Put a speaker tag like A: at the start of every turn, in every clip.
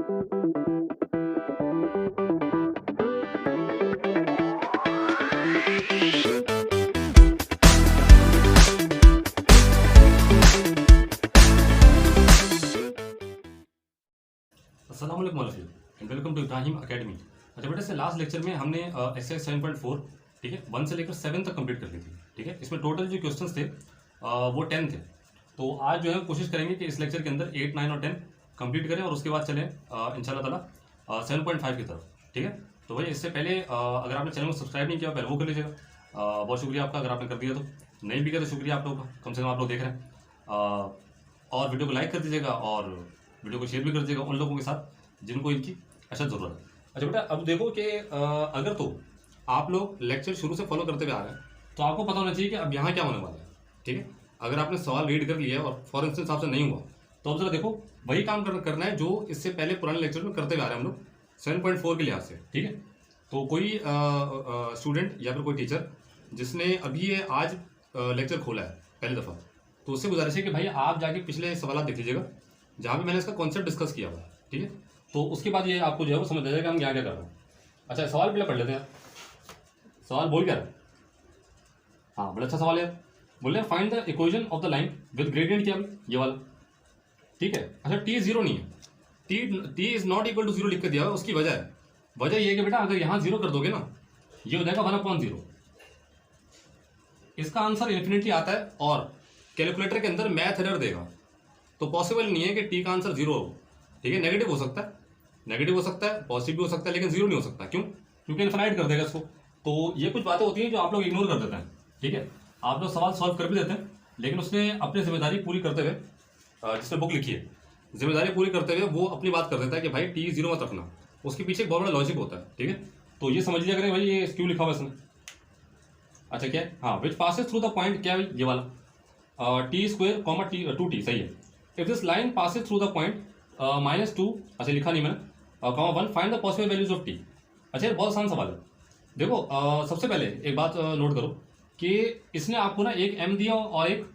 A: अस्सलाम वालेकुम and welcome to Ibrahim academy. अच्छा बेटा, से लास्ट लेक्चर में हमने एक्सरसाइज 7.4 ठीक है 1 से लेकर 7 तक कंप्लीट कर ली थी। ठीक है, इसमें टोटल जो क्वेश्चंस थे वो 10 थे। तो आज जो है कोशिश करेंगे कि इस लेक्चर के अंदर 8, 9 और 10 कंप्लीट करें और उसके बाद चलें इंशाल्लाह ताला 7.5 की तरफ। ठीक है, तो भाई इससे पहले अगर आपने चैनल को सब्सक्राइब नहीं किया पहले वो कर लीजिएगा। बहुत शुक्रिया आपका, अगर आपने कर दिया तो। नहीं भी किया तो शुक्रिया आप लोगों का, कम से कम आप लोग देख रहे हैं। और वीडियो को लाइक कर दीजिएगा और वीडियो को शेयर भी कर दीजिएगा उन लोगों के साथ जिनको इनकी अशद ज़रूरत है। अच्छा बेटा, अब देखो कि अगर तो आप लोग लेक्चर शुरू से फॉलो करते हुए आ रहे हैं तो आपको पता होना चाहिए कि अब यहाँ क्या होने वाला है। ठीक है, अगर आपने सवाल रीड कर लिया है और फॉर इंस्टेंस आपसे नहीं हुआ तो अब जरा देखो वही काम करना है जो इससे पहले पुराने लेक्चर में करते हुए आ रहे हैं हम लोग 7.4 के लिहाज से। ठीक है, तो कोई स्टूडेंट या फिर कोई टीचर जिसने अभी ये आज लेक्चर खोला है पहली दफ़ा, तो उससे गुजारिश है कि भाई आप जाके पिछले सवाल देख लीजिएगा जहाँ पे मैंने इसका कॉन्सेप्ट डिस्कस किया हुआ है। ठीक है, तो उसके बाद ये आपको जो है वो समझ आ जाएगा हम क्या क्या कर रहे हैं। अच्छा, सवाल पहले पढ़ लेते हैं। सवाल बोल क्या रहा है? हाँ, बड़ा अच्छा सवाल है। बोल रहे हैं find the equation of the line with gradient क्या, ये वाला। ठीक है, अच्छा टी जीरो नहीं है, t is not equal to zero लिख के दिया हुआ। उसकी वजह ये है कि बेटा अगर यहाँ जीरो कर दोगे ना ये हो जाएगा 1/0। इसका आंसर इन्फिनिटी आता है और कैलकुलेटर के अंदर मैथ एरर देगा, तो पॉसिबल नहीं है कि टी का आंसर जीरो हो। ठीक है, नेगेटिव हो सकता है, पॉजिटिव भी हो सकता है, लेकिन जीरो नहीं हो सकता। क्यों? क्योंकि इन्फिनाइट कर देगा इसको। तो ये कुछ बातें होती हैं जो आप लोग इग्नोर कर देते हैं। ठीक है, आप लोग सवाल सॉल्व कर भी देते हैं लेकिन उसने अपनी जिम्मेदारी पूरी करते हुए, जिसने बुक लिखी है, जिम्मेदारी पूरी करते हुए वो अपनी बात कर देता है कि भाई टी जीरो मत रखना। उसके पीछे एक बहुत बड़ा लॉजिक होता है। ठीक है, तो ये समझ लिया करें भाई ये क्यों लिखा हुआ इसने। अच्छा क्या है? हाँ, विच पासेस थ्रू द पॉइंट, क्या है ये वाला T square comma T 2t, सही है। If this line passes through the point -2, अच्छा लिखा नहीं मैंने, comma 1, find the possible values of T. अच्छा ये बहुत आसान सवाल है। देखो सबसे पहले एक बात नोट करो कि इसने आपको ना एक m दिया और एक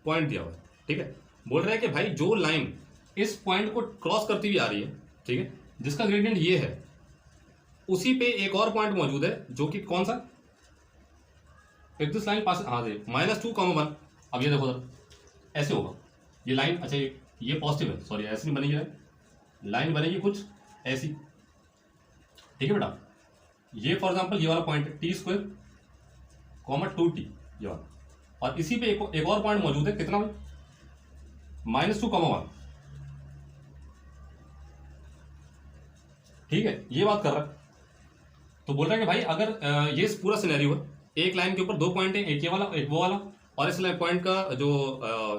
A: पॉइंट दिया हुआ है। ठीक है, बोल रहा है कि भाई जो लाइन इस पॉइंट को क्रॉस करती हुई आ रही है, ठीक है, जिसका ग्रेडियंट ये है, उसी पे एक और पॉइंट मौजूद है जो कि कौन सा, इफ दिस लाइन पास, हाँ देख -2, 1। अब ये देखो सर ऐसे होगा ये लाइन। अच्छा ये पॉजिटिव है, सॉरी ऐसी नहीं बनेगी, लाइन बनेगी कुछ ऐसी। ठीक है बेटा, ये फॉर एग्जांपल ये वाला पॉइंट है टी स्क्वेयर कॉमा 2t ये वाला, और इसी पे एक और पॉइंट मौजूद है, कितना -2, 1। ठीक है, ये बात कर रहा है। तो बोल रहा है कि भाई अगर ये पूरा सिनेरियो है, एक लाइन के ऊपर 2 पॉइंट है, एक ये वाला एक वो वाला, और इस पॉइंट का जो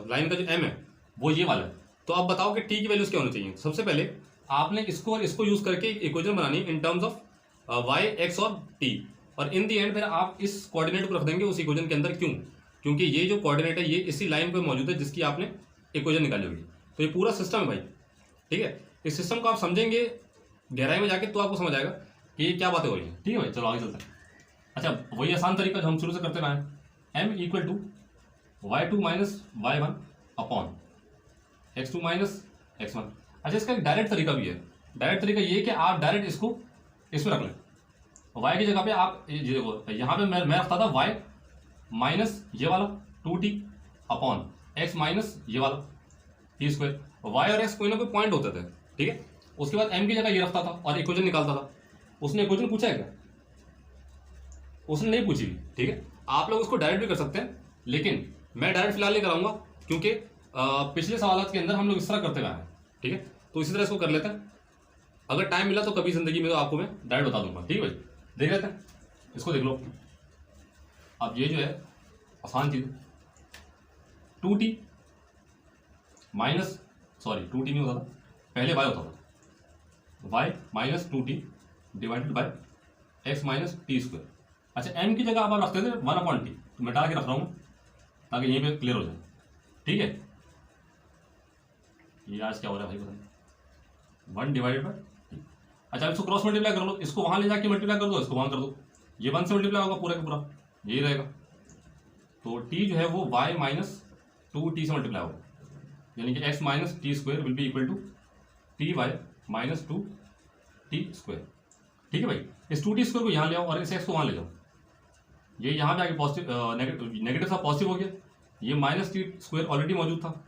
A: लाइन का जो m है वो ये वाला है, तो आप बताओ कि t की वैल्यूज क्या होनी चाहिए। सबसे पहले आपने इसको और इसको यूज करके इक्वेशन बनानी in terms of y, x और t, और इन दी एंड फिर आप इस कोऑर्डिनेट को रख देंगे उस इक्वेशन के अंदर। क्यों? क्योंकि ये जो कोऑर्डिनेट है ये इसी लाइन पे मौजूद है जिसकी आपने इक्वेशन निकाली होगी। तो ये पूरा सिस्टम है भाई। ठीक है, इस सिस्टम को आप समझेंगे गहराई में जाके तो आपको समझ आएगा कि ये क्या बातें हो रही हैं। ठीक है भाई, चलो आगे चलते हैं। अच्छा, वही आसान तरीका जो हम शुरू से करते रहे हैं, m equal to y2 minus y1 upon x2 minus x1। अच्छा, इसका एक डायरेक्ट तरीका भी है। डायरेक्ट तरीका ये है कि आप डायरेक्ट इसको इसमें रख लें, y की जगह पे आप ये देखो यहाँ पे मैं रखता था y माइनस ये वाला 2t अपॉन x माइनस ये वाला t स्क्वायर। y और x कोई ना कोई पॉइंट होते थे। ठीक है, उसके बाद m की जगह ये रखता था और इक्वेशन निकालता था। उसने इक्वेशन पूछा है क्या? उसने नहीं पूछी। ठीक है, आप लोग उसको डायरेक्ट भी कर सकते हैं लेकिन मैं डायरेक्ट फिलहाल नहीं कराऊंगा क्योंकि पिछले सवालों के अंदर हम लोग इस तरह करते हुए आए हैं। ठीक है, तो इसी तरह इसको कर लेते हैं। अगर टाइम मिला तो कभी जिंदगी में तो आपको मैं डायरेक्ट बता दूंगा। ठीक है भाई, देख लेते हैं, इसको देख लो। अब ये जो है आसान चीज, 2t माइनस, सॉरी 2t नहीं होता था पहले, y होता था, y minus 2t divided by x minus t square. अच्छा, m की जगह आप रखते थे 1/t, तो मैं डाल के रख रहा हूँ ताकि यहीं पे क्लियर हो जाए। ठीक है, ये आज क्या हो रहा है भाई पता नहीं, 1 डिवाइडेड बाय। अच्छा, इसको क्रॉस मल्टीप्लाई कर लो, इसको वहां ले जाके मल्टीप्लाई कर दो, इसको वहां कर दो, ये 1 से मल्टीप्लाई होगा पूरा का पूरा, यही रहेगा। तो t जो है वो y माइनस 2t से मल्टीप्लाई होगा, यानी कि x minus t square will be equal to t y -2t²। ठीक है भाई, इस 2t² को यहाँ ले आओ और इस x को वहाँ ले जाओ। ये यहाँ पे आगे पॉजिटिव नेगेटिव सा पॉजिटिव हो गया। ये -t² ऑलरेडी मौजूद था,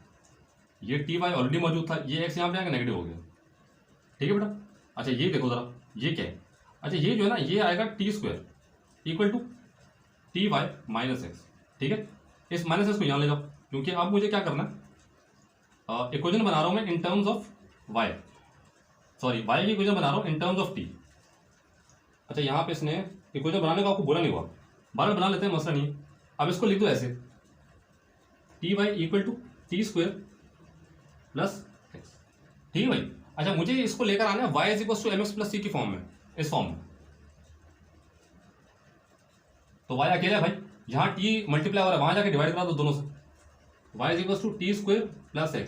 A: ये ty ऑलरेडी मौजूद था, ये x यहाँ पे आके नेगेटिव हो गया। ठीक है बेटा। अच्छा ये देखो जरा, ये क्या है? अच्छा ये जो है ना, ये आएगा t² = ty - x। ठीक है, इस -x को यहाँ ले जाओ, क्योंकि अब मुझे क्या करना है, इक्वेशन बना रहा हूँ मैं in terms of y, sorry y की इक्वेशन बना रहा हूँ इन टर्म्स ऑफ t। अच्छा यहाँ पे इसने इक्वेशन बनाने का आपको बुरा नहीं हुआ, बार बार बना लेते हैं, मसला नहीं है। अब इसको लिख दो ऐसे, ty = t² + x। ठीक है भाई। अच्छा मुझे इसको लेकर आना है y = mx + c की फॉर्म में, इस फॉर्म में। तो y अकेला है भाई, यहाँ t मल्टीप्लाई हो रहा है, वहां जाके डिवाइड करा दो दोनों से। y = t² + x,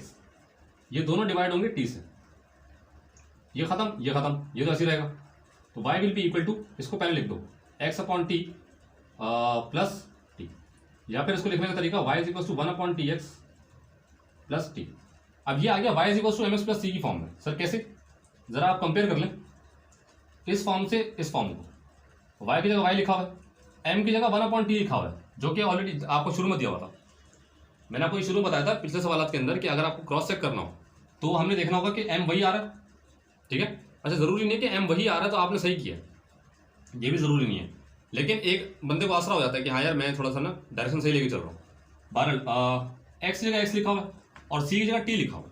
A: ये दोनों डिवाइड होंगे t से, ये खत्म, ये तो ऐसे रहेगा। तो y will be equal to, इसको पहले लिख दो x/t प्लस t, या फिर इसको लिखने का तरीका y = 1/tx + t। अब ये आ गया y = mx + c की फॉर्म में। सर कैसे? जरा आप कंपेयर कर लें इस फॉर्म से इस फॉर्म को। y की जगह y लिखा हुआ है, m की जगह 1/t लिखा हुआ है, जो कि ऑलरेडी आपको शुरू में दिया हुआ था। मैंने आपको ये शुरू में बताया था पिछले सवालात के अंदर कि अगर आपको क्रॉस चेक करना हो तो हमने देखना होगा कि m वही आ रहा है। ठीक है। अच्छा जरूरी नहीं है कि m वही आ रहा है तो आपने सही किया, ये भी जरूरी नहीं है, लेकिन एक बंदे को आसरा हो जाता है कि हाँ यार मैं थोड़ा सा ना डायरेक्शन सही लेके चल रहा हूँ। बहरहाल x की जगह x लिखा हुआ है और c की जगह t लिखा हुआ है।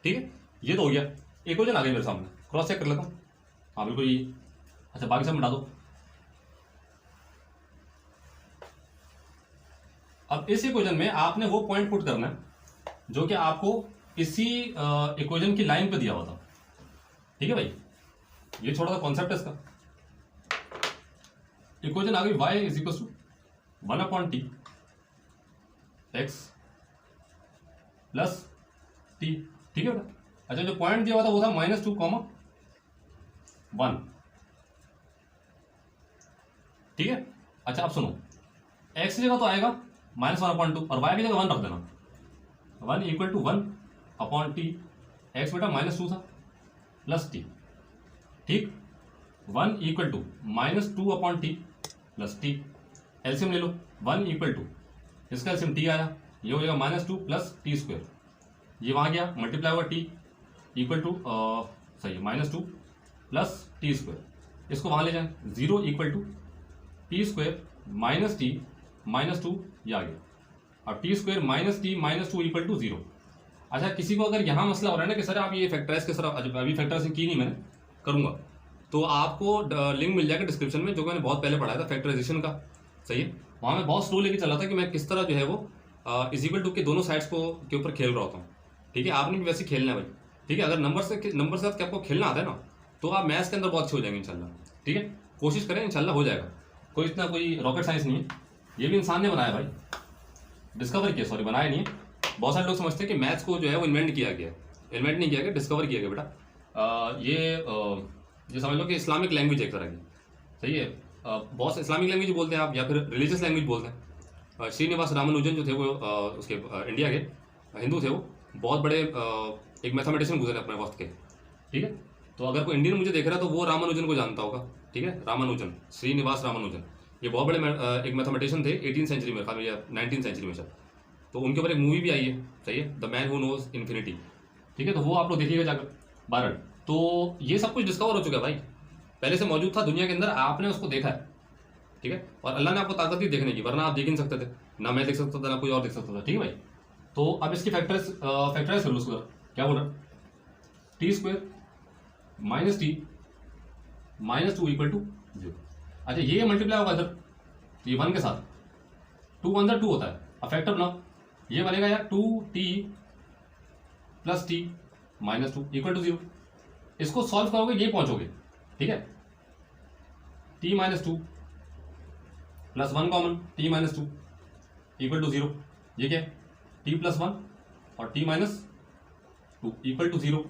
A: ठीक है, ये तो हो गया, इक्वेशन आ गई मेरे सामने, क्रॉस चेक कर लेता हूँ। हाँ बिल्कुल ये। अच्छा बाकी सब मिटा दो। अब इस इक्वेशन में आपने वो पॉइंट पुट करना है जो कि आपको इसी इक्वेशन की लाइन पे दिया हुआ था। ठीक है भाई, ये छोटा सा कॉन्सेप्ट है इसका। इक्वेशन आ गई y = 1/t x + t। ठीक है बेटा। अच्छा जो पॉइंट दिया हुआ था वो था -2, 1। ठीक है। अच्छा अब सुनो, x की जगह तो आएगा -1/2 और y की जगह 1 रख देना, 1 = 1/t। x बेटा -2 था प्लस t। ठीक, 1 = -2/t + t। एलसीएम ले लो, 1 = इसका एलसीएम t आया, ये हो जाएगा -2 + t²। ये वहां गया, मल्टीप्लाई हुआ t = सही है -2 + t²। इसको वहां ले जाएं, 0 = t² - t -2, ये आ गया। अब t² - t -2 = 0। अच्छा किसी को अगर यहाँ मसला हो रहा है ना कि सर आप ये फैक्टराइज के सर अभी फैक्टराइज की नहीं, मैंने करूँगा, तो आपको लिंक मिल जाएगा डिस्क्रिप्शन में, जो मैंने बहुत पहले पढ़ाया था फैक्टराइजेशन का। सही है, वहाँ मैं बहुत स्लो लेके चला था कि मैं किस तरह जो है वो = के दोनों साइड्स को के ऊपर खेल रहा होता हूँ। ठीक है, आपने भी वैसे खेलना है भाई। ठीक है, अगर नंबर से आपको खेलना आता है ना तो आप मैथ्स के अंदर बहुत अच्छे हो जाएंगे इंशाल्लाह। ठीक है, कोशिश करें, इंशाल्लाह हो जाएगा। कोई इतना कोई रॉकेट साइंस नहीं है, ये भी इंसान ने बनाया भाई, डिस्कवर किया, सॉरी बनाया नहीं है। बहुत सारे लोग समझते हैं कि मैथ्स को जो है वो इन्वेंट किया गया, इन्वेंट नहीं किया गया, डिस्कवर किया गया बेटा। ये समझ लो कि इस्लामिक लैंग्वेज एक तरह की। सही है, बहुत से इस्लामिक लैंग्वेज बोलते हैं आप, या फिर रिलीजियस लैंग्वेज बोलते हैं। श्रीनिवास रामानुजन जो थे वो उसके इंडिया के हिंदू थे, वो बहुत बड़े एक मैथमेटिशियन गुजरे अपने वक्त के। ठीक है, तो अगर कोई इंडियन मुझे देख रहा है तो वो रामानुजन को जानता होगा। ठीक है, रामानुजन, श्रीनिवास रामानुजन, ये बहुत बड़े एक मैथमेटिशियन थे 18वीं सेंचुरी में, या 19वीं सेंचुरी में शायद। तो उनके ऊपर एक मूवी भी आई है, सही है, the man who knows infinity. ठीक है, तो वो आप लोग देखिएगा जाकर। बहरहाल तो ये सब कुछ डिस्कवर हो चुका है भाई, पहले से मौजूद था दुनिया के अंदर, आपने उसको देखा है। ठीक है, और अल्लाह ने आपको ताकत दी देखने की, वरना आप देख ही नहीं सकते थे, ना मैं देख सकता था ना कोई और देख सकता था। ठीक है भाई, तो अब इसकी फैक्टराइज कर लो उसको। क्या बोल रहा है, t² - t -2 = 0। अच्छा ये मल्टीप्लाई होगा इधर, तो ये 1 के साथ, 2 अंदर 2 होता है, अब फैक्टर बनाओ, ये बनेगा यार 2t + t -2 = 0। इसको सॉल्व करोगे ये पहुंचोगे। ठीक है, t - 2 + 1 कॉमन, t - 2 = 0। ये क्या है, t + 1 और t - 2 = 0।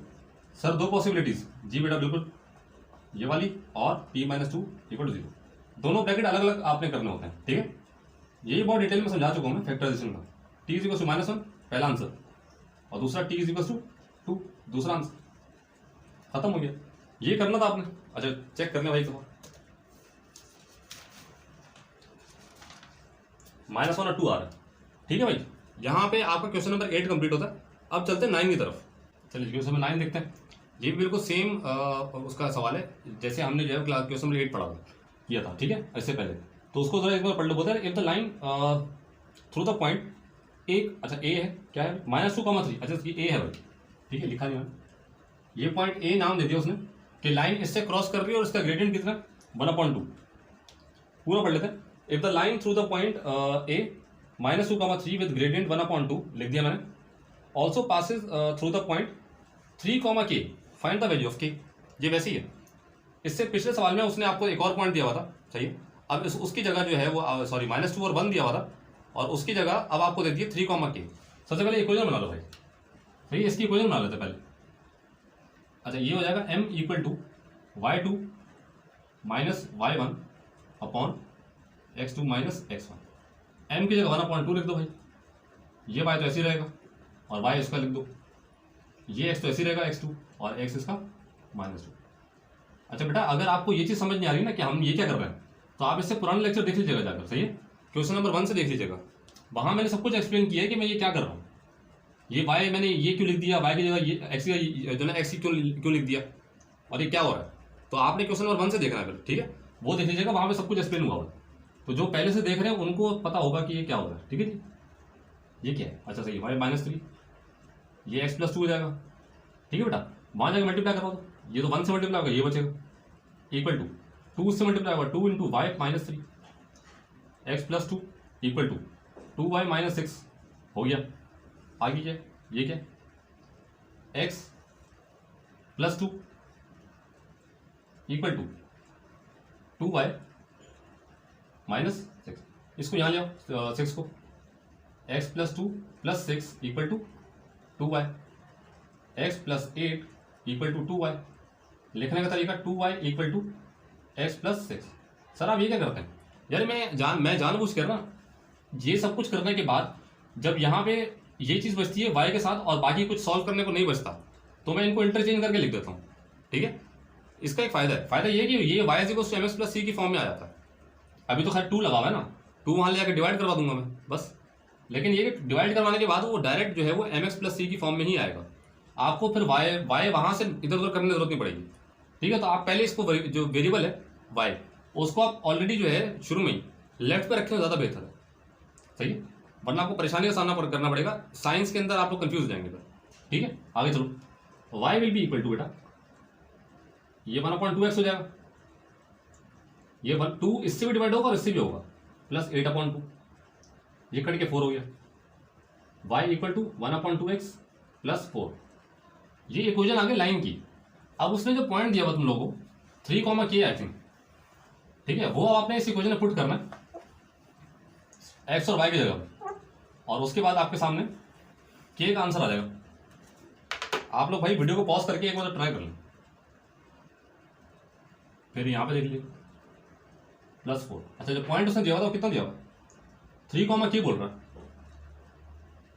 A: सर दो पॉसिबिलिटीज, जी बेटा बिल्कुल, ये वाली और t - 2 = 0। दोनों ब्रैकेट अलग अलग आपने करने होते हैं। ठीक है, यही बहुत डिटेल में समझा चुका हूं मैं फैक्टराइजेशन का। t = -1 पहला आंसर, और दूसरा t = 2 दूसरा आंसर। खत्म हो गया। ये करना था आपने। अच्छा चेक कर ले भाई, तो -1 और 2 आ रहा है। ठीक है भाई, यहाँ पे आपका क्वेश्चन नंबर 8 कंप्लीट होता है। अब चलते हैं 9 की तरफ। चलिए क्वेश्चन नंबर 9 देखते हैं। ये भी बिल्कुल सेम उसका सवाल है जैसे हमने जो है क्वेश्चन नंबर 8 पढ़ा किया था, ठीक है, इससे पहले। तो उसको जरा एक बार पढ़ लो। बोलते हैं if the line through the point एक, अच्छा ए है, क्या है, -2,3। अच्छा ये ए है भाई, ठीक है, लिखा नहीं मैंने। ये पॉइंट ए नाम दे दिया उसने कि लाइन इससे क्रॉस कर रही है और इसका ग्रेडियंट कितना, 1/2। पूरा पढ़ लेते हैं। If the line through the point A -2,3 with gradient 1/2 लिख दिया मैंने, also passes through the point 3, find the value of के। ये वैसे ही है। इससे पिछले सवाल में उसने आपको एक और पॉइंट दिया हुआ था, सही है। अब उसकी जगह जो है वो सॉरी -2 और 1 दिया हुआ था, और उसकी जगह अब आपको दे दिए 3, सबसे पहले इक्वेशन बना लो भाई, सही है। इसकी इक्वेशन बना लेते पहले। अच्छा ये हो जाएगा m = y2 - y1 upon x2 - x1। m की जगह 1/2 लिख दो भाई। ये y तो ऐसे ही रहेगा और y इसका लिख दो। ये x तो ऐसे ही रहेगा x2 और x इसका -2। अच्छा बेटा, अगर आपको ये चीज़ समझ नहीं आ रही ना कि हम ये क्या कर रहे हैं, तो आप इससे पुराना लेक्चर देख लीजिएगा जाकर, सही है। क्वेश्चन नंबर 1 से देख लीजिएगा, वहाँ मैंने सब कुछ एक्सप्लेन किया है कि मैं ये क्या कर रहा हूँ। ये y मैंने ये क्यों लिख दिया, y की जगह ये x जो है x क्यों लिख दिया, और ये क्या हो रहा है। तो आपने क्वेश्चन नंबर 1 से देखना है फिर, ठीक है, वो देख लीजिएगा, वहाँ पे सब कुछ एक्सप्लेन हुआ होगा। तो जो पहले से देख रहे हैं उनको पता होगा कि ये क्या हो रहा है, ठीक है जी। ये क्या है, अच्छा सही, y -3, ये x + 2 हो जाएगा, ठीक है बेटा। वहाँ जाकर मल्टीप्लाई करवा दो, ये तो 1 से मल्टीप्लाई होगा, ये बचेगा इक्वल टू 2 से मल्टीप्लाई होगा 2 × y -3 x + 2 = 2y - 6 हो गया। आगे क्या, ये क्या, x + 2 = 2y - 6। इसको यहाँ ले आओ 6 को, x + 2 + 6 = 2y, x + 8 = 2y। लिखने का तरीका 2y = x + 6। सर आप ये क्या करते हैं यार, मैं जानबूझ कर ना, ये सब कुछ करने के बाद जब यहाँ पे ये चीज़ बचती है y के साथ और बाकी कुछ सॉल्व करने को नहीं बचता, तो मैं इनको इंटरचेंज करके लिख देता हूँ, ठीक है। इसका एक फ़ायदा है, फ़ायदा ये कि ये y = mx + c की फॉर्म में आ जाता है। अभी तो खैर 2 लगा हुआ है ना, 2 वहाँ ले आकर डिवाइड करवा दूंगा मैं बस। लेकिन ये डिवाइड करवाने के बाद वो डायरेक्ट जो है वो mx + c की फॉर्म में ही आएगा। आपको फिर y वहाँ से इधर उधर करने की जरूरत नहीं पड़ेगी, ठीक है। तो आप पहले इसको जो वेरिएबल है y, उसको आप ऑलरेडी जो है शुरू में ही लेफ्ट पे रखें तो ज़्यादा बेहतर है, सही है। वरना आपको परेशानी का सामना करना पड़ेगा, साइंस के अंदर आप लोग कंफ्यूज हो जाएंगे फिर, ठीक है। आगे चलो, y will be equal to बेटा ये 1/2x हो जाएगा, ये 2 इससे भी डिवाइड होगा और इससे भी होगा, प्लस 8/2, ये कट के 4 हो गया। y = 1/2x + 4। ये इक्वेशन आ गई लाइन की। अब उसने जो पॉइंट दिया हुआ तुम लोगों को 3, आई थिंक, ठीक है, वो आपने इस इक्वेशन में पुट करना है x और y की जगह, और उसके बाद आपके सामने k का आंसर आ जाएगा। आप लोग भाई वीडियो को पॉज करके एक बार ट्राई कर लें, फिर यहाँ पे देख लीजिए +4। अच्छा जो पॉइंट उसने दिया हुआ था वो कितना दिया हुआ, 3, बोल रहा है,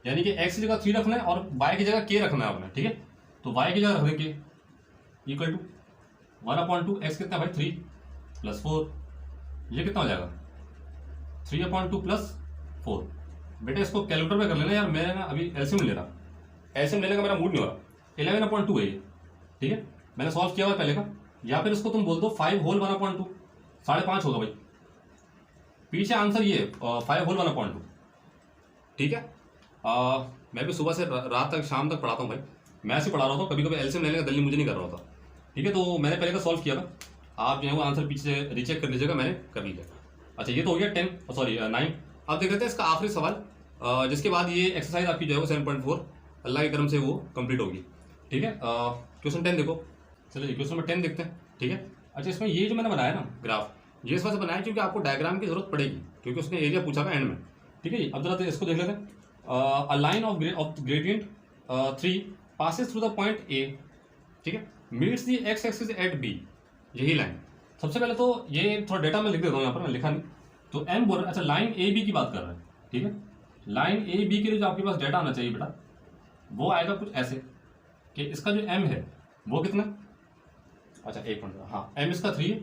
A: यानी कि x की जगह 3 रखना है और y की जगह k रखना है आपने, ठीक है। तो y की जगह रख देंगे = 1/2x कितना भाई 3 + 4, ये कितना हो जाएगा 3/2 + 4। बेटा इसको कैलकुलेटर में कर लेना यार, मैं ना अभी एलसीएम ले रहा, एलसीएम लेने का मेरा मूड नहीं हो रहा। 11/2 है ये, ठीक है, मैंने सॉल्व किया हुआ पहले का। या फिर इसको तुम बोल दो 5 होल 1/2, 5.5 होगा भाई, पीछे आंसर ये 5 होल 1/2, ठीक है। मैं भी सुबह से रात तक शाम तक पढ़ाता हूँ भाई, मैं ऐसे पढ़ा रहा था, कभी कभी एलसीएम लेने का दिल मुझे नहीं कर रहा था, ठीक है। तो मैंने पहले का सॉल्व किया था, आप जो है वो आंसर पीछे से रीचेक कर लीजिएगा, मैंने कर लिया। अच्छा ये तो हो गया 9। अब देख लेते हैं इसका आखिरी सवाल, जिसके बाद ये एक्सरसाइज आपकी जो है वो 7.4 अल्लाह के करम से वो कंप्लीट होगी, ठीक है। क्वेश्चन 10 देखो, चलिए क्वेश्चन नंबर 10 देखते हैं, ठीक है। अच्छा इसमें ये जो मैंने बनाया ना ग्राफ, ये इस वजह से बनाया क्योंकि आपको डायग्राम की जरूरत पड़ेगी, क्योंकि उसने एरिया पूछा था एंड में, ठीक है। अब जरा इसको देख लेते हैं। A line of gradient 3 passes through the point A, ठीक है, meets the x axis at B, यही लाइन। सबसे पहले तो ये थोड़ा डेटा मैं लिख देता हूँ यहाँ पर, मैं लिखा नहीं तो m बोल रहा है। अच्छा लाइन AB की बात कर रहा है, ठीक है। लाइन AB के लिए जो आपके पास डेटा आना चाहिए बेटा, वो आएगा कुछ ऐसे कि इसका जो m है वो कितना अच्छा 1.0, हाँ एम इसका 3 है,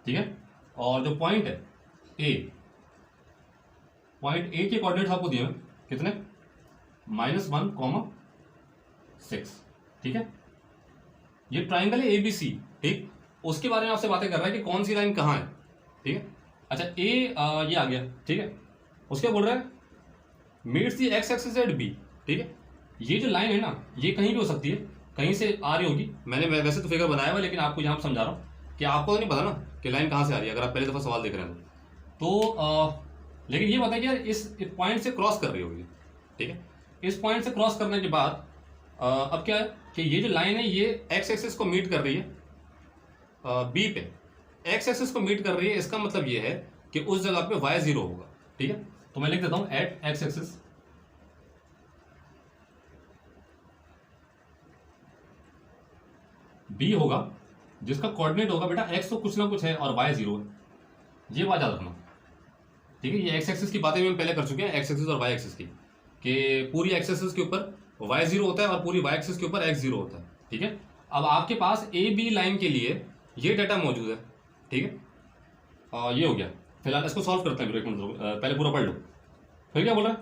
A: ठीक है। और जो पॉइंट है ए, पॉइंट ए के कोऑर्डिनेट्स आपको दिए हैं कितने, -1,6, ठीक है। ये ट्राइंगल है ABC, ठीक। उसके बारे में आपसे बातें कर रहा है कि कौन सी लाइन कहाँ है, ठीक है। अच्छा ए ये आ गया, ठीक है। उसके बोल रहा है meets the x axis at b, ठीक है। ये जो लाइन है ना, ये कहीं भी हो सकती है, कहीं से आ रही होगी। मैंने वैसे तो फिगर बनाया हुआ, लेकिन आपको यहाँ समझा रहा हूँ कि आपको तो नहीं पता ना कि लाइन कहाँ से आ रही है, अगर आप पहले दफ़ा सवाल देख रहे हैं तो लेकिन ये बताया कि यार इस पॉइंट से क्रॉस कर रही होगी, ठीक है। इस पॉइंट से क्रॉस करने के बाद अब क्या है कि ये जो लाइन है ये एक्स एक्सिस को मीट कर रही है बी पे, एक्स एक्सिस को मीट कर रही है। इसका मतलब ये है कि उस जगह पे y 0 होगा, ठीक है। तो मैं लिख देता हूं एट एक्स एक्सिस बी होगा, जिसका कोऑर्डिनेट होगा बेटा x तो कुछ ना कुछ है और y 0 है, ये बात याद रखना, ठीक है। ये एक्स एक्सिस की बातें भी हम पहले कर चुके हैं, एक्स एक्सिस और वाई एक्सिस की, कि पूरी एक्स एक्सिस के ऊपर y 0 होता है और पूरी y एक्सिस के ऊपर x 0 होता है, ठीक है। अब आपके पास ए बी लाइन के लिए ये डाटा मौजूद है, ठीक है। ये हो गया। फिलहाल इसको सॉल्व करते हैं, एक मिनट पहले पूरा पढ़ लो। फिर क्या बोल रहा है,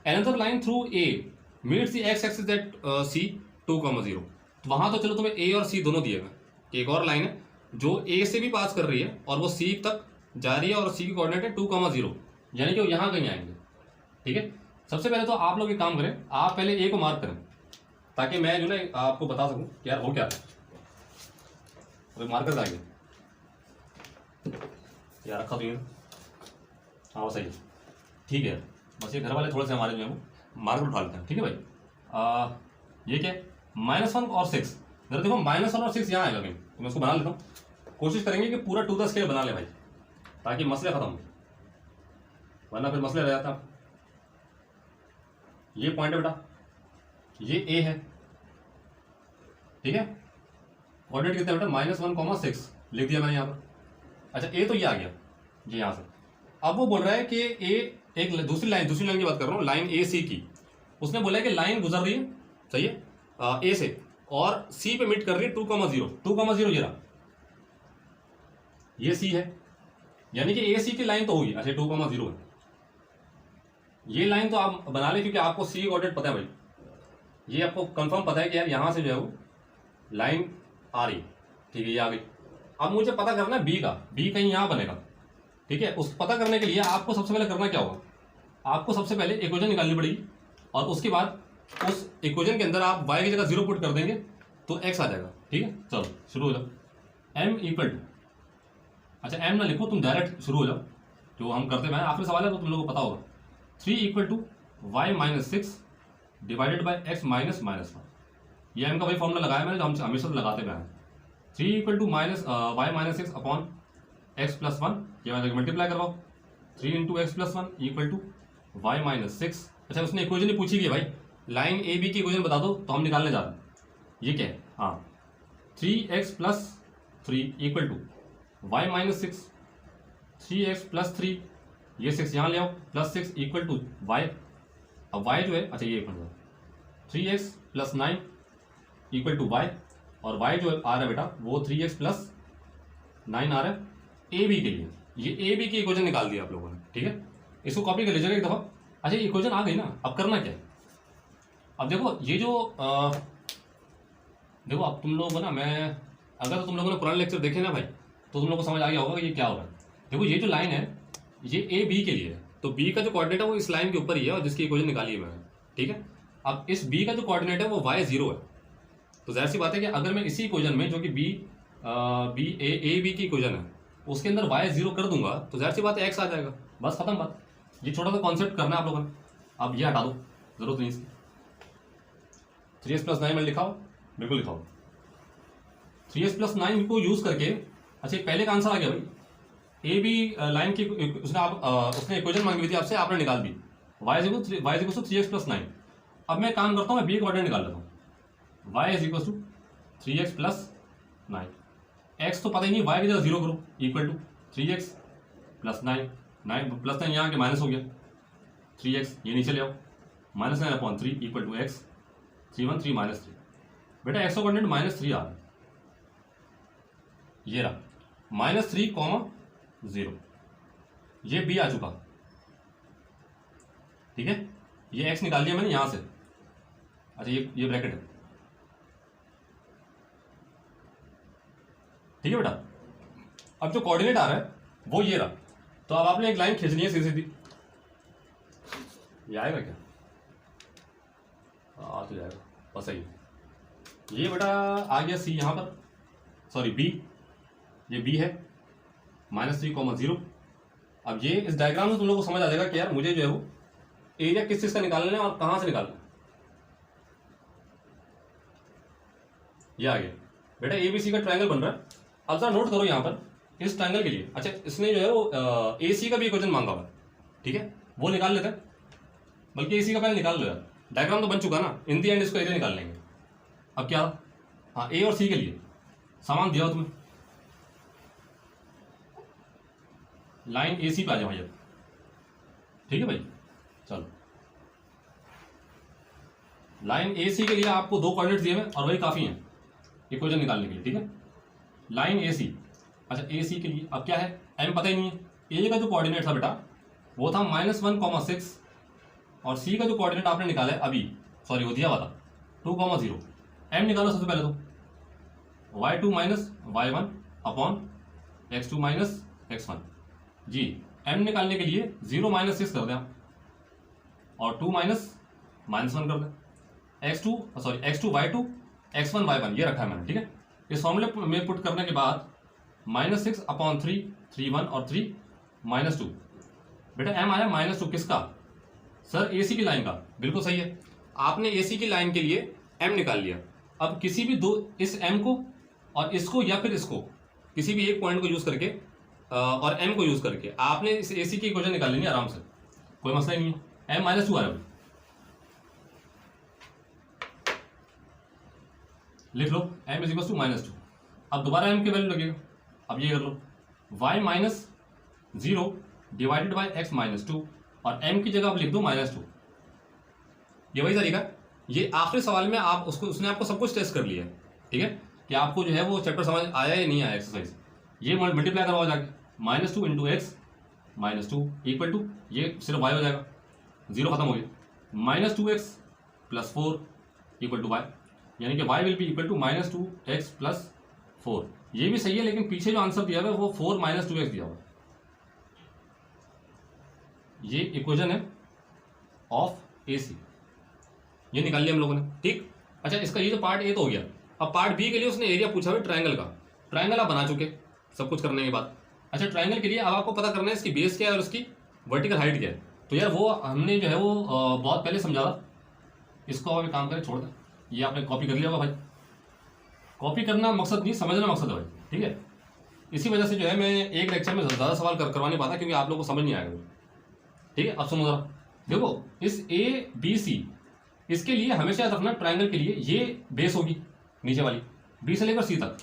A: another line through A meets the x axis at C 2,0। तो वहाँ तो चलो तुम्हें ए और सी दोनों दिएगा, एक और लाइन है जो ए से भी पास कर रही है और वो सी तक जा रही है और सी की कोऑर्डिनेट है 2,0, यानी कि वो यहाँ कहीं आएंगे, ठीक है। सबसे पहले तो आप लोग एक काम करें, आप पहले ए को मार्क करें ताकि मैं जो ना आपको बता सकूं कि यार हो क्या है। मार्कर आएंगे यार, रखा तो ये, हाँ वो सही है, ठीक है। बस ये घर वाले थोड़े से हमारे जो है वो मार्कर उठा लेते हैं, ठीक है भाई। ये क्या है, -1 और 6, जरा देखो -1 और 6 यहाँ आएगा कहीं, तो मैं उसको बना लेता हूँ। कोशिश करेंगे कि पूरा 2 द स्केल बना ले भाई, ताकि मसले खत्म हो, वरना फिर मसले रह जाता। ये पॉइंट है बेटा, ये ए है, ठीक है। कोऑर्डिनेट कितना बेटा, -1,6 लिख दिया मैंने यहाँ पर। अच्छा ए तो ये आ गया, ये यहाँ से। अब वो बोल रहा है कि ए एक दूसरी लाइन की बात कर रहा हूँ, लाइन ए सी की। उसने बोला है कि लाइन गुजर रही है, सही है, ए से और सी पे मीट कर रही है 2,0, 2,0 ये रहा, ये सी है, यानी कि ए सी की लाइन तो होगी। अच्छा 2,0 है, ये लाइन तो आप बना ले क्योंकि आपको सी कोऑर्डिनेट पता है भाई, ये आपको कंफर्म पता है कि यार यहाँ से जो है वो लाइन आ रही, ठीक है, ये आ गई। अब मुझे पता करना है बी का, बी कहीं यहाँ बनेगा, ठीक है। उस पता करने के लिए आपको सबसे पहले करना क्या होगा, आपको सबसे पहले इक्वेशन निकालनी पड़ेगी और उसके बाद उस इक्वेशन के अंदर आप y की जगह 0 पुट कर देंगे तो x आ जाएगा, ठीक है। चलो शुरू हो जाओ, m इक्वल टू, अच्छा m ना लिखो तुम, डायरेक्ट शुरू हो जाओ, जो हम करते हैं। आखिरी सवाल है तो तुम लोगों को पता होगा। 3 equal to y - 6 divided by x - -1, ये m का वही फॉर्मूला लगाया मैंने जो हम हमेशा लगाते हुए हैं। 3 equal to y - 6 upon x + 1, ये मैंने मल्टीप्लाई करवाओ, 3 × x + 1 इक्वल टू y - 6। अच्छा उसने इक्वेशन ही पूछी है भाई, लाइन ए बी की इक्वेशन बता दो तो हम निकालने जा रहे हैं। ये क्या है, हाँ 3x + 3 equal to y - 6, 3x + 3, ये 6 यहाँ ले आओ, +6 इक्वल टू y। अब y जो है, अच्छा ये 3x + 9 इक्वल टू y, और y जो आ रहा है बेटा वो 3x + 9 आ रहा है ए बी के लिए। ये ए बी की इक्वेशन निकाल दी आप लोगों ने, ठीक है। इसको कॉपी कर लीजिएगा एक दफ़ा। अच्छा इक्वेशन आ गई ना, अब करना क्या है, अब देखो ये जो देखो अब तुम लोगों को ना, मैं अगर तो तुम लोगों ने पुराने लेक्चर देखे ना भाई, तो तुम लोगों को समझ आ गया होगा कि ये क्या हो रहा है। देखो ये जो लाइन है ये ए बी के लिए है, तो बी का जो कोऑर्डिनेट है वो इस लाइन के ऊपर ही है और जिसकी इक्वेशन निकाली है मैंने, ठीक है। अब इस बी का जो कोऑर्डिनेट है वो y 0 है, तो जाहिर सी बात है कि अगर मैं इसी इक्वेशन में जो कि ए बी की इक्वेशन है उसके अंदर y 0 कर दूंगा तो जाहिर सी बात है x आ जाएगा, बस खत्म बात। ये छोटा सा कॉन्सेप्ट करना है आप लोगों ने। अब ये हटा दो, जरूरत नहीं इसकी। 3x + 9 में लिखाओ, बिल्कुल लिखाओ 3x + 9 को यूज करके। अच्छा पहले का आंसर आ गया भाई, ए बी लाइन की उसने इक्वेशन मांगी हुई थी आपसे, आपने निकाल दी y = 3x + 9। अब मैं काम करता हूँ, मैं बी कोऑर्डिनेट निकाल लेता हूँ, y = 3x + 9, x तो पता ही नहीं, y की जगह 0 करो इक्वल टू 3x + 9, 9 + 9 यहाँ के माइनस हो गया, 3x ये नीचे ले आओ, -9/3 इक्वल टू x, 3 × 1 = 3 - 3। बेटा x का कोऑर्डिनेट -3 आ रहा है, ये रहा -3,0, ये b आ चुका, ठीक है। ये x निकाल लिया मैंने यहां से, अच्छा ये ब्रैकेट है, ठीक है बेटा। अब जो कोऑर्डिनेट आ रहा है वो ये रहा, तो अब आपने एक लाइन खींचनी है सीधी सीधी, ये आएगा क्या? आ तो जाएगा बस सही। ये बेटा आ गया c यहाँ पर, सॉरी b, ये b है -3,0। अब ये इस डायग्राम में तुम लोगों को समझ आ जाएगा कि यार मुझे जो है वो एरिया किस चीज का निकालना है और कहां से निकालना है। ये आ गया बेटा, ABC का ट्रायंगल बन रहा है। अब जरा नोट करो यहाँ पर इस ट्रायंगल के लिए, अच्छा इसने जो है वो AC का भी इक्वेशन मांगा हुआ है, ठीक है, वो निकाल लेते हैं। बल्कि AC का पहले निकाल लो यार, डायग्राम तो बन चुका ना, इन दी एंड इसको एरिया निकाल लेंगे। अब क्या, हाँ A और C के लिए सामान दिया हो तुम्हें, लाइन AC पे आ जाओ भैया, ठीक है भाई। चलो लाइन AC के लिए आपको 2 कोऑर्डिनेट्स दिए हुए और वही काफी हैं इक्वेशन निकालने के लिए, ठीक है। लाइन AC, अच्छा AC के लिए अब क्या है, m पता ही नहीं है। A का जो कोऑर्डिनेट था बेटा वो था -1,6 और C का जो कोऑर्डिनेट आपने निकाला है अभी, सॉरी वो दिया हुआ था 2,0। m निकालो सबसे पहले तो, y2 - y1 upon x2 - x1 जी। m निकालने के लिए 0 - 6 कर दें और 2 - -1 कर दें। x2 y2 x1 y1 ये रखा है मैंने, ठीक है। इस फॉर्मूले में पुट करने के बाद -6 अपॉन 3 3 1 और 3 -2 बेटा m आया -2 किसका सर, AC की लाइन का, बिल्कुल सही है। आपने AC की लाइन के लिए m निकाल लिया। अब किसी भी दो, इस m को और इसको या फिर इसको किसी भी एक पॉइंट को यूज करके और m को यूज करके आपने इस AC की इक्वेशन निकाल लेनी आराम से, कोई मसला ही नहीं है। m -2 आ रहा है, लिख लो m = -2। अब दोबारा m की वैल्यू लगेगा, अब ये कर लो y - 0 डिवाइडेड बाई x - 2 और m की जगह आप लिख दो -2। ये वही तरीका, ये आखिरी सवाल में आप उसने आपको सब कुछ टेस्ट कर लिया है, ठीक है, कि आपको जो है वो चैप्टर समझ आया या नहीं आया एक्सरसाइज। ये मल्टीप्लाई करवाओ जाके, -2 × x -2 इक्वल टू, ये सिर्फ y हो जाएगा, 0 खत्म हो गया, -2x + 4 इक्वल टू y, यानी कि y will be equal to -2x + 4। ये भी सही है, लेकिन पीछे जो आंसर दिया हुआ है वो 4 - 2x दिया हुआ है। ये इक्वेशन है ऑफ AC, ये निकाल लिया हम लोगों ने, ठीक। अच्छा इसका ये तो पार्ट A तो हो गया। अब पार्ट B के लिए उसने एरिया पूछा हुआ ट्रायंगल का, ट्रायंगल आप बना चुके सब कुछ करने के बाद। अच्छा ट्रायंगल के लिए अब आपको पता करना है इसकी बेस क्या है और उसकी वर्टिकल हाइट क्या है। तो यार वो हमने जो है वो बहुत पहले समझा था, इसको अब काम करें छोड़ दें। ये आपने कॉपी कर लिया होगा भाई, कॉपी करना मकसद नहीं, समझना मकसद है भाई, ठीक है। इसी वजह से जो है मैं एक लेक्चर में ज़्यादा सवाल करवा नहीं पाता, क्योंकि आप लोगों को समझ नहीं आएगा, ठीक है। अब सुनो जरा, देखो इस ABC इसके लिए हमेशा याद रखना, ट्रायंगल के लिए ये बेस होगी नीचे वाली, B से लेकर C तक,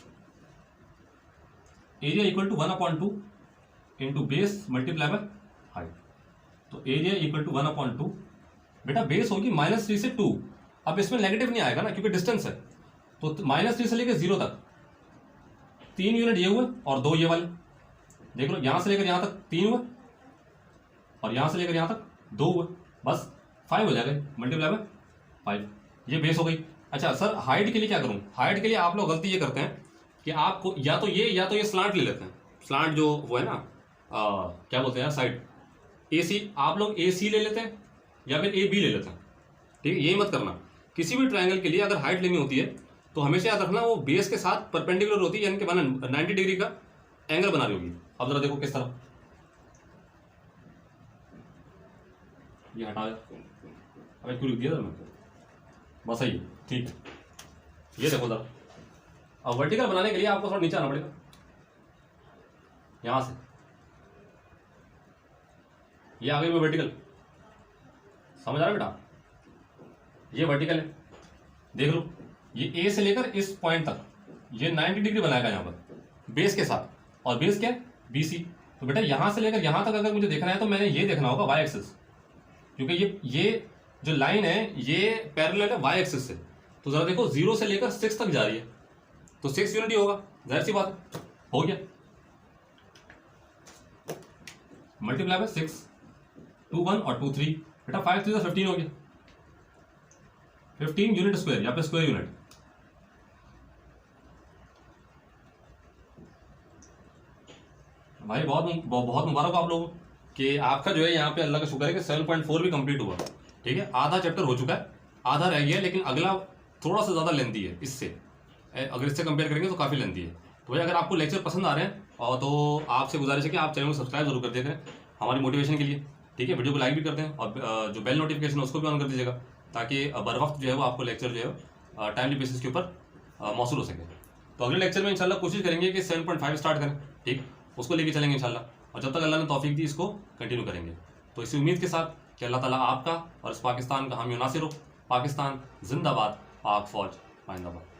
A: area equal to 1/2 into base multiply by height. तो एरिया इक्वल टू 1/2, बेटा बेस होगी -3 से 2। अब इसमें नेगेटिव नहीं आएगा ना, क्योंकि डिस्टेंस है, तो -3 से लेकर 0 तक 3 यूनिट ये हुए और 2 ये वाले, देख लो यहां से लेकर यहां तक 3 हुए और यहां से लेकर यहां तक 2 हुए, बस 5 हो जाएगा मल्टीप्लाई बाय 5, ये बेस हो गई। अच्छा सर हाइट के लिए क्या करूं, हाइट के लिए आप लोग गलती ये करते हैं कि आपको या तो ये स्लांट ले लेते हैं, स्लांट जो वो है ना क्या बोलते हैं यार, साइड AC, आप लोग AC ले लेते हैं या फिर AB ले लेते हैं, ठीक है। यही मत करना, किसी भी ट्रायंगल के लिए अगर हाइट लेनी होती है तो हमेशा याद रखना वो बेस के साथ परपेंडिकुलर होती है, यानी कि 90 डिग्री का एंगल बना रही होगी। अब जरा देखो किस तरह, ये हटा दे, अबे क्यों लिख दिया था मैं, बस सही है, ठीक है। ये देखो जरा, अब वर्टिकल बनाने के लिए आपको थोड़ा नीचे आना पड़ेगा, यहां से ये आ गई वो वर्टिकल, समझ आ रहा है बेटा, ये वर्टिकल है, देख लो ये A से लेकर इस पॉइंट तक ये 90 डिग्री बनाएगा यहाँ पर बेस के साथ, और बेस क्या है BC। तो बेटा यहां से लेकर यहां तक अगर मुझे देखना है तो मैंने ये देखना होगा y एक्सिस, क्योंकि ये जो लाइन है ये पैरेलल है y एक्सिस से। तो जरा देखो 0 से लेकर 6 तक जा रही है, तो 6 यूनिट ही होगा, जाहिर सी बात हो गया, मल्टीप्लाई बाय 6, 2 1 और 2 3, बेटा 5 3 15 हो गया, 15 यूनिट स्क्वायर या फिर स्क्वायर यूनिट। भाई बहुत बहुत मुबारक हो आप लोगों कि आपका जो है यहाँ पे अल्लाह का शुक्र है कि 7.4 भी कंप्लीट हुआ। ठीक है, आधा चैप्टर हो चुका है, आधा रह गया, लेकिन अगला थोड़ा सा ज़्यादा लेंथी है इससे, अगर इससे कंपेयर करेंगे तो काफ़ी लेंथी है। तो भाई अगर आपको लेक्चर पसंद आ रहे हैं और तो आपसे गुजारिश है कि आप चैनल को सब्सक्राइब जरूर कर देते हैं हमारी मोटिवेशन के लिए। ठीक है, वीडियो को लाइक भी कर दें और जो बेल नोटिफिकेशन है उसको भी ऑन कर दीजिएगा, ताकि बर वक्त जो है वो आपको लेक्चर जो है टाइमली बेसिस के ऊपर मौसूल हो सके। तो अगले लेक्चर में इंशाल्लाह कोशिश करेंगे कि 7.5 स्टार्ट करें, ठीक, उसको लेके चलेंगे इंशाल्लाह, और जब तक अल्लाह ने तौफीक दी इसको कंटिन्यू करेंगे। तो इसी उम्मीद के साथ कि अल्लाह ताला आपका और इस पाकिस्तान का हामी नासिर हो। पाकिस्तान जिंदाबाद, पाक फौज जिंदाबाद।